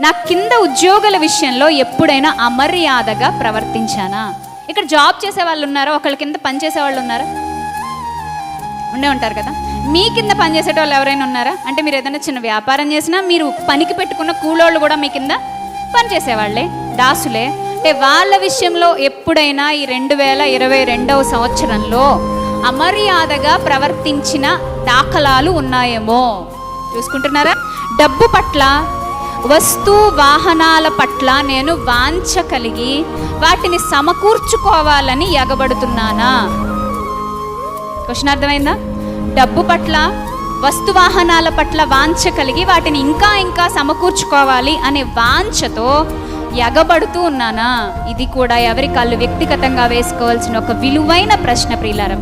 నా కింద ఉద్యోగుల విషయంలో ఎప్పుడైనా అమర్యాదగా ప్రవర్తించానా? ఇక్కడ జాబ్ చేసే వాళ్ళు ఉన్నారా? ఒకళ్ళ కింద పనిచేసే వాళ్ళు ఉన్నారా? ఉండే ఉంటారు కదా. మీ కింద పనిచేసే వాళ్ళు ఎవరైనా ఉన్నారా? అంటే మీరు ఏదైనా చిన్న వ్యాపారం చేసినా మీరు పనికి పెట్టుకున్న కూలోళ్ళు కూడా మీ కింద పనిచేసేవాళ్ళే, దాసులే. అంటే వాళ్ళ విషయంలో ఎప్పుడైనా ఈ 2022వ సంవత్సరంలో అమర్యాదగా ప్రవర్తించిన దాఖలాలు ఉన్నాయేమో చూసుకుంటున్నారా? డబ్బు పట్ల, వస్తు వాహనాల పట్ల నేను వాంఛ కలిగి వాటిని సమకూర్చుకోవాలని ఎగబడుతున్నానా? క్వశ్చన్ అర్థమైందా? డబ్బు పట్ల, వస్తు వాహనాల పట్ల వాంఛ కలిగి వాటిని ఇంకా ఇంకా సమకూర్చుకోవాలి అనే వాంఛతో ఎగబడుతూ ఉన్నానా? ఇది కూడా ఎవరి కాళ్ళు వ్యక్తిగతంగా వేసుకోవాల్సిన ఒక విలువైన ప్రశ్న ప్రియులారా.